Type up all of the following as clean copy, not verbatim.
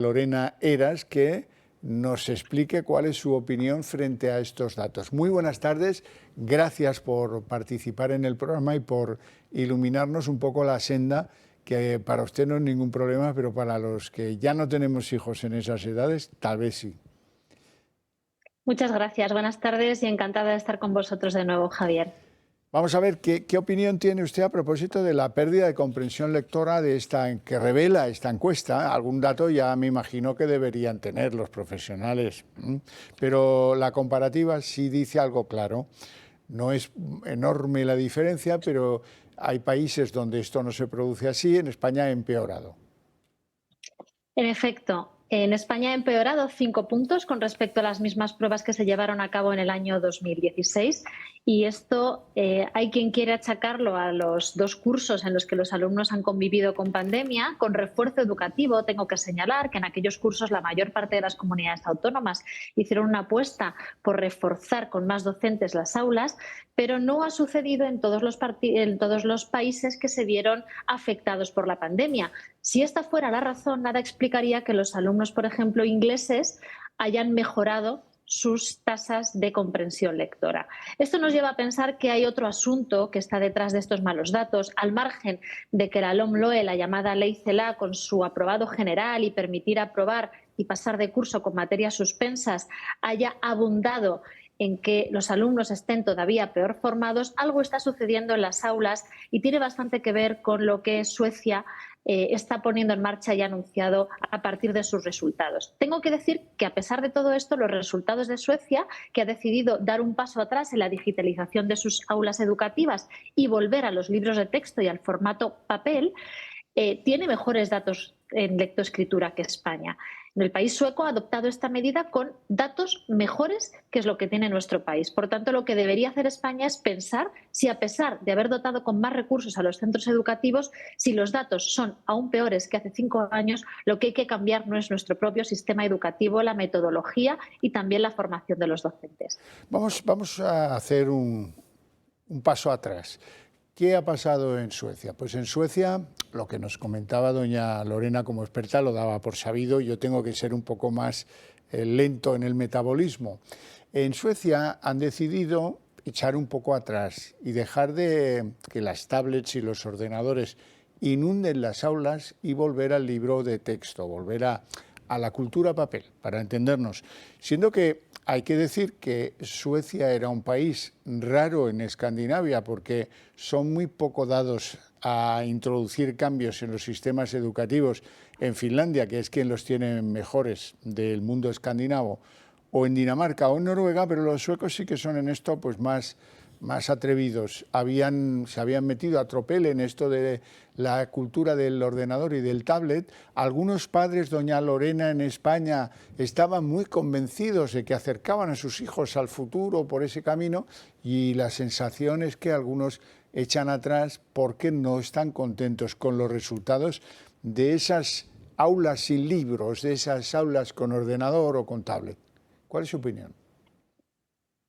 Lorena Heras, que nos explique cuál es su opinión frente a estos datos. Muy buenas tardes, gracias por participar en el programa y por iluminarnos un poco la senda, que para usted no es ningún problema, pero para los que ya no tenemos hijos en esas edades, tal vez sí. Muchas gracias, buenas tardes y encantada de estar con vosotros de nuevo, Javier. Vamos a ver qué opinión tiene usted a propósito de la pérdida de comprensión lectora que revela esta encuesta. Algún dato ya me imagino que deberían tener los profesionales, pero la comparativa sí dice algo claro. No es enorme la diferencia, pero hay países donde esto no se produce así. En España ha empeorado. En efecto, en España ha empeorado 5 puntos con respecto a las mismas pruebas que se llevaron a cabo en el año 2016 y esto hay quien quiere achacarlo a los 2 cursos en los que los alumnos han convivido con pandemia. Con refuerzo educativo tengo que señalar que en aquellos cursos la mayor parte de las comunidades autónomas hicieron una apuesta por reforzar con más docentes las aulas, pero no ha sucedido en todos los países que se vieron afectados por la pandemia. Si esta fuera la razón, nada explicaría que los alumnos, por ejemplo, ingleses, hayan mejorado sus tasas de comprensión lectora. Esto nos lleva a pensar que hay otro asunto que está detrás de estos malos datos, al margen de que la LOMLOE, la llamada Ley CELA, con su aprobado general y permitir aprobar y pasar de curso con materias suspensas, haya abundado en que los alumnos estén todavía peor formados. Algo está sucediendo en las aulas y tiene bastante que ver con lo que Suecia está poniendo en marcha y ha anunciado a partir de sus resultados. Tengo que decir que, a pesar de todo esto, los resultados de Suecia, que ha decidido dar un paso atrás en la digitalización de sus aulas educativas y volver a los libros de texto y al formato papel, tiene mejores datos en lectoescritura que España. El país sueco ha adoptado esta medida con datos mejores, que es lo que tiene nuestro país. Por tanto, lo que debería hacer España es pensar si, a pesar de haber dotado con más recursos a los centros educativos, si los datos son aún peores que hace 5 años, lo que hay que cambiar no es nuestro propio sistema educativo, la metodología y también la formación de los docentes. Vamos a hacer un paso atrás. ¿Qué ha pasado en Suecia? Pues en Suecia, lo que nos comentaba doña Lorena como experta, lo daba por sabido. Yo tengo que ser un poco más lento en el metabolismo. En Suecia han decidido echar un poco atrás y dejar de que las tablets y los ordenadores inunden las aulas y volver al libro de texto, volver a la cultura papel, para entendernos. Siendo que hay que decir que Suecia era un país raro en Escandinavia porque son muy poco dados a introducir cambios en los sistemas educativos. En Finlandia, que es quien los tiene mejores del mundo escandinavo, o en Dinamarca o en Noruega, pero los suecos sí que son en esto pues más atrevidos. Se habían metido a tropel en esto de la cultura del ordenador y del tablet. Algunos padres, doña Lorena, en España estaban muy convencidos de que acercaban a sus hijos al futuro por ese camino, y la sensación es que algunos echan atrás porque no están contentos con los resultados de esas aulas sin libros, de esas aulas con ordenador o con tablet. ¿Cuál es su opinión?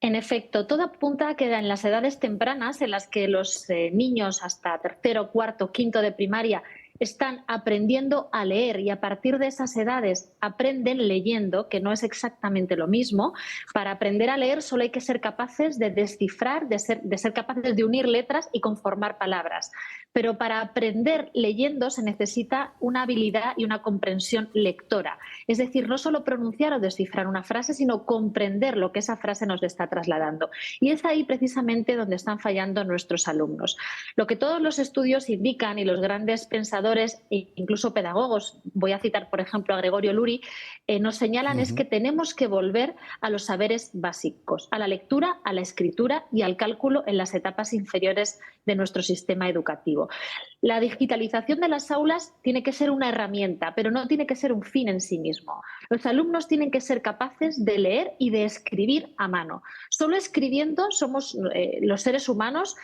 En efecto, todo apunta a que en las edades tempranas, en las que los niños hasta tercero, cuarto, quinto de primaria están aprendiendo a leer, y a partir de esas edades aprenden leyendo, que no es exactamente lo mismo. Para aprender a leer solo hay que ser capaces de descifrar, de ser capaces de unir letras y conformar palabras. Pero para aprender leyendo se necesita una habilidad y una comprensión lectora. Es decir, no solo pronunciar o descifrar una frase, sino comprender lo que esa frase nos está trasladando. Y es ahí precisamente donde están fallando nuestros alumnos. Lo que todos los estudios indican, y los grandes pensadores e incluso pedagogos, voy a citar por ejemplo a Gregorio Luri, nos señalan es que tenemos que volver a los saberes básicos, a la lectura, a la escritura y al cálculo en las etapas inferiores de nuestro sistema educativo. La digitalización de las aulas tiene que ser una herramienta, pero no tiene que ser un fin en sí mismo. Los alumnos tienen que ser capaces de leer y de escribir a mano. Solo escribiendo somos los seres humanos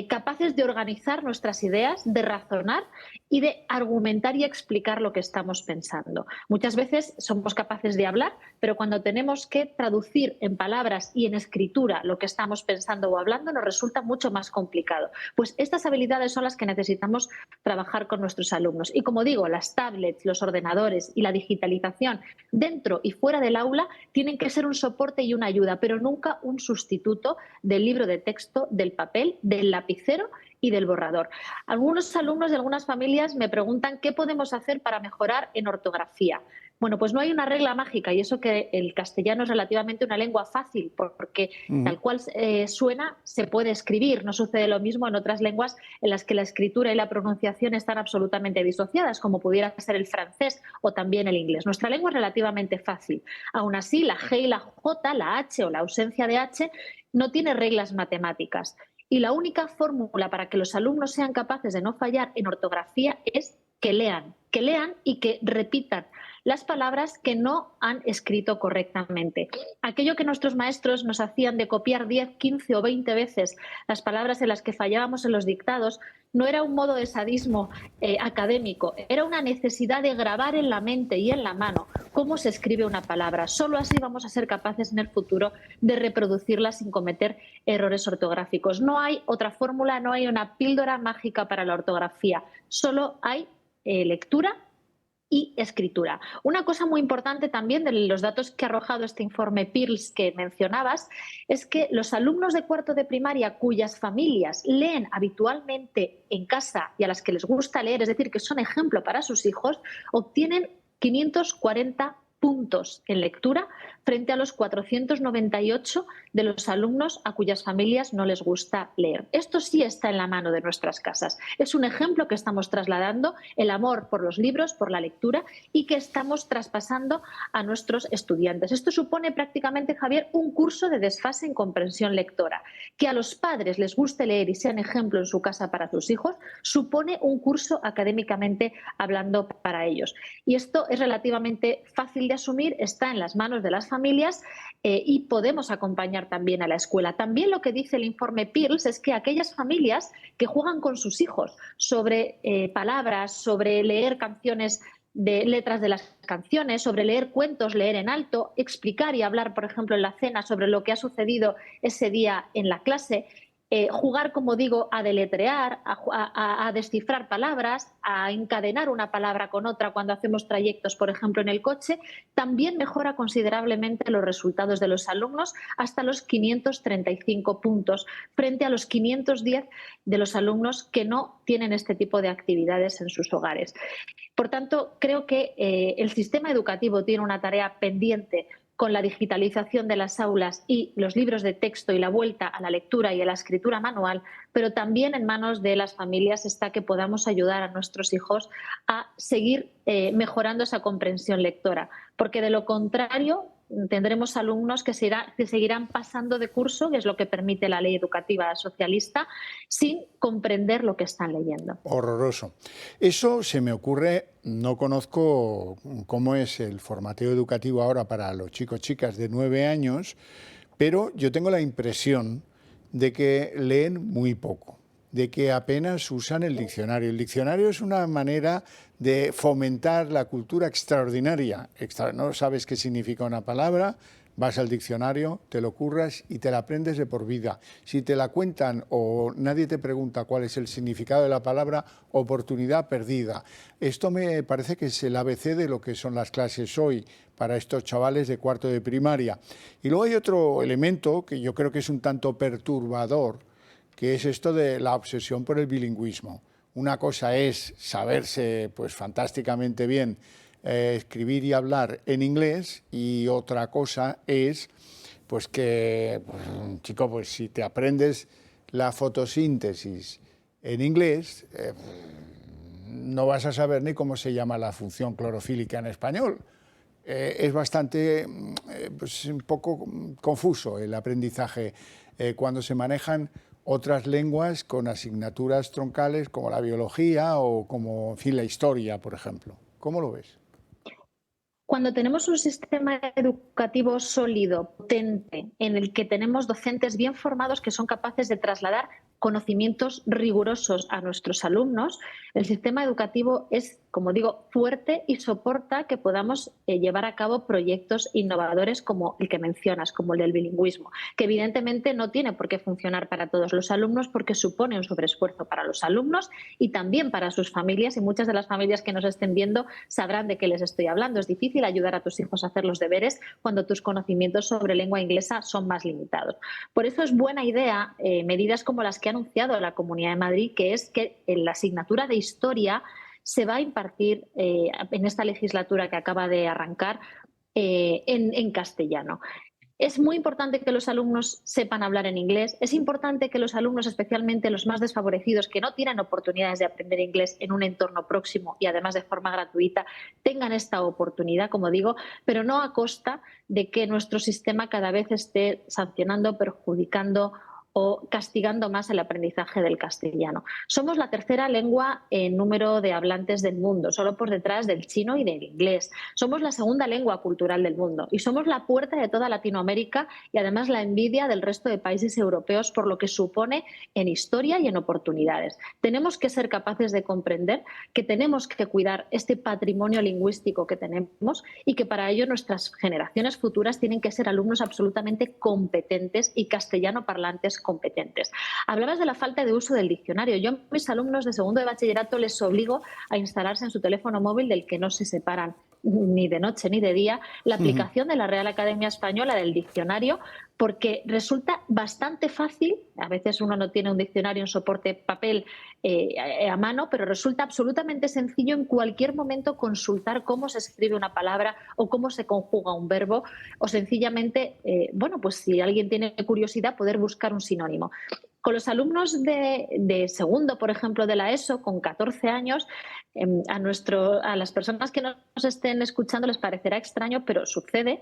capaces de organizar nuestras ideas, de razonar y de argumentar y explicar lo que estamos pensando. Muchas veces somos capaces de hablar, pero cuando tenemos que traducir en palabras y en escritura lo que estamos pensando o hablando, nos resulta mucho más complicado. Pues estas habilidades son las que necesitamos trabajar con nuestros alumnos. Y como digo, las tablets, los ordenadores y la digitalización dentro y fuera del aula tienen que ser un soporte y una ayuda, pero nunca un sustituto del libro de texto, del papel, del lapicero y del borrador. Algunos alumnos de algunas familias me preguntan qué podemos hacer para mejorar en ortografía. Bueno, pues no hay una regla mágica, y eso que el castellano es relativamente una lengua fácil, porque tal cual suena se puede escribir. No sucede lo mismo en otras lenguas en las que la escritura y la pronunciación están absolutamente disociadas, como pudiera ser el francés o también el inglés. Nuestra lengua es relativamente fácil. Aún así, la G y la J, la H o la ausencia de H no tiene reglas matemáticas. Y la única fórmula para que los alumnos sean capaces de no fallar en ortografía es que lean y que repitan las palabras que no han escrito correctamente. Aquello que nuestros maestros nos hacían de copiar 10, 15 o 20 veces las palabras en las que fallábamos en los dictados no era un modo de sadismo académico, era una necesidad de grabar en la mente y en la mano cómo se escribe una palabra. Solo así vamos a ser capaces en el futuro de reproducirla sin cometer errores ortográficos. No hay otra fórmula, no hay una píldora mágica para la ortografía, solo hay lectura y escritura. Una cosa muy importante también de los datos que ha arrojado este informe PIRLS que mencionabas es que los alumnos de cuarto de primaria cuyas familias leen habitualmente en casa y a las que les gusta leer, es decir, que son ejemplo para sus hijos, obtienen 540 puntos en lectura frente a los 498 de los alumnos a cuyas familias no les gusta leer. Esto sí está en la mano de nuestras casas. Es un ejemplo que estamos trasladando, el amor por los libros, por la lectura, y que estamos traspasando a nuestros estudiantes. Esto supone prácticamente, Javier, un curso de desfase en comprensión lectora. Que a los padres les guste leer y sean ejemplo en su casa para sus hijos, supone un curso académicamente hablando para ellos. Y esto es relativamente fácil de asumir, está en las manos de las familias y podemos acompañar también a la escuela. También lo que dice el informe PIRLS es que aquellas familias que juegan con sus hijos sobre palabras, sobre leer canciones de letras de las canciones, sobre leer cuentos, leer en alto, explicar y hablar, por ejemplo, en la cena sobre lo que ha sucedido ese día en la clase, jugar, como digo, a deletrear, a descifrar palabras, a encadenar una palabra con otra cuando hacemos trayectos, por ejemplo, en el coche, también mejora considerablemente los resultados de los alumnos hasta los 535 puntos, frente a los 510 de los alumnos que no tienen este tipo de actividades en sus hogares. Por tanto, creo que el sistema educativo tiene una tarea pendiente con la digitalización de las aulas y los libros de texto y la vuelta a la lectura y a la escritura manual, pero también en manos de las familias está que podamos ayudar a nuestros hijos a seguir mejorando esa comprensión lectora, porque de lo contrario tendremos alumnos que seguirán pasando de curso, que es lo que permite la ley educativa socialista, sin comprender lo que están leyendo. Horroroso. Eso se me ocurre, no conozco cómo es el formateo educativo ahora para los chicos chicas de 9 años, pero yo tengo la impresión de que leen muy poco, de que apenas usan el diccionario. El diccionario es una manera de fomentar la cultura extraordinaria. No sabes qué significa una palabra, vas al diccionario, te lo curras y te la aprendes de por vida. Si te la cuentan o nadie te pregunta cuál es el significado de la palabra, oportunidad perdida. Esto me parece que es el ABC de lo que son las clases hoy para estos chavales de cuarto de primaria. Y luego hay otro elemento que yo creo que es un tanto perturbador, que es esto de la obsesión por el bilingüismo. Una cosa es saberse pues fantásticamente bien escribir y hablar en inglés, y otra cosa es pues que, chico, pues si te aprendes la fotosíntesis en inglés, no vas a saber ni cómo se llama la función clorofílica en español. Es bastante, pues un poco confuso el aprendizaje cuando se manejan otras lenguas con asignaturas troncales como la biología o como, en fin, la historia, por ejemplo. ¿Cómo lo ves? Cuando tenemos un sistema educativo sólido, potente, en el que tenemos docentes bien formados que son capaces de trasladar conocimientos rigurosos a nuestros alumnos, el sistema educativo es, como digo, fuerte y soporta que podamos llevar a cabo proyectos innovadores como el que mencionas, como el del bilingüismo, que evidentemente no tiene por qué funcionar para todos los alumnos porque supone un sobreesfuerzo para los alumnos y también para sus familias, y muchas de las familias que nos estén viendo sabrán de qué les estoy hablando. Es difícil ayudar a tus hijos a hacer los deberes cuando tus conocimientos sobre lengua inglesa son más limitados. Por eso es buena idea medidas como las que ha anunciado la Comunidad de Madrid, que es que en la asignatura de Historia se va a impartir en esta legislatura que acaba de arrancar en castellano. Es muy importante que los alumnos sepan hablar en inglés. Es importante que los alumnos, especialmente los más desfavorecidos, que no tienen oportunidades de aprender inglés en un entorno próximo y además de forma gratuita, tengan esta oportunidad, como digo, pero no a costa de que nuestro sistema cada vez esté sancionando, perjudicando o castigando más el aprendizaje del castellano. Somos la tercera lengua en número de hablantes del mundo, solo por detrás del chino y del inglés. Somos la segunda lengua cultural del mundo y somos la puerta de toda Latinoamérica y además la envidia del resto de países europeos por lo que supone en historia y en oportunidades. Tenemos que ser capaces de comprender que tenemos que cuidar este patrimonio lingüístico que tenemos y que para ello nuestras generaciones futuras tienen que ser alumnos absolutamente competentes y castellano parlantes competentes. Hablabas de la falta de uso del diccionario. Yo a mis alumnos de segundo de bachillerato les obligo a instalarse en su teléfono móvil, del que no se separan ni de noche ni de día, la aplicación de la Real Academia Española del diccionario, porque resulta bastante fácil. A veces uno no tiene un diccionario en soporte papel a mano, pero resulta absolutamente sencillo en cualquier momento consultar cómo se escribe una palabra o cómo se conjuga un verbo, o sencillamente, bueno, pues si alguien tiene curiosidad, poder buscar un sinónimo. Con los alumnos de segundo, por ejemplo, de la ESO, con 14 años, a las personas que nos estén escuchando les parecerá extraño, pero sucede.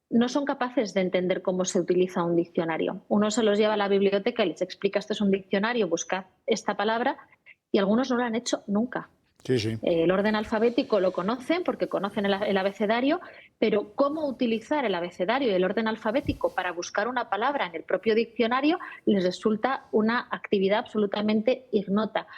No son capaces de entender cómo se utiliza un diccionario. Uno se los lleva a la biblioteca y les explica: esto es un diccionario, buscad esta palabra, y algunos no lo han hecho nunca. Sí, sí. El orden alfabético lo conocen porque conocen el abecedario, pero cómo utilizar el abecedario y el orden alfabético para buscar una palabra en el propio diccionario les resulta una actividad absolutamente ignota.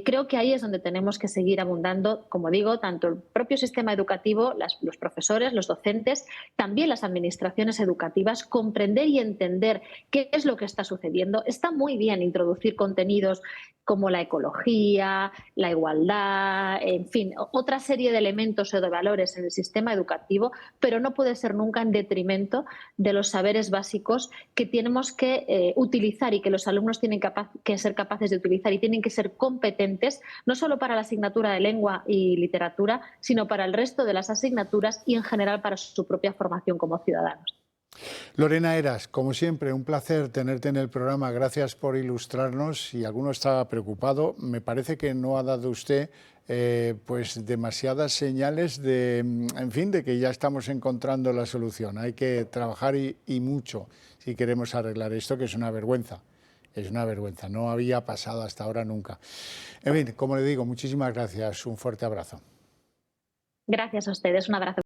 Creo que ahí es donde tenemos que seguir abundando, como digo, tanto el propio sistema educativo, los profesores, los docentes, también las administraciones educativas, comprender y entender qué es lo que está sucediendo. Está muy bien introducir contenidos como la ecología, la igualdad, en fin, otra serie de elementos o de valores en el sistema educativo, pero no puede ser nunca en detrimento de los saberes básicos que tenemos que utilizar y que los alumnos tienen que ser capaces de utilizar y tienen que ser competentes, no solo para la asignatura de lengua y literatura, sino para el resto de las asignaturas y en general para su propia formación como ciudadanos. Lorena Heras, como siempre, un placer tenerte en el programa. Gracias por ilustrarnos. Si alguno estaba preocupado, me parece que no ha dado usted pues demasiadas señales de, en fin, de que ya estamos encontrando la solución. Hay que trabajar y mucho si queremos arreglar esto, que es una vergüenza. Es una vergüenza. No había pasado hasta ahora nunca. En fin, como le digo, muchísimas gracias. Un fuerte abrazo. Gracias a ustedes. Un abrazo.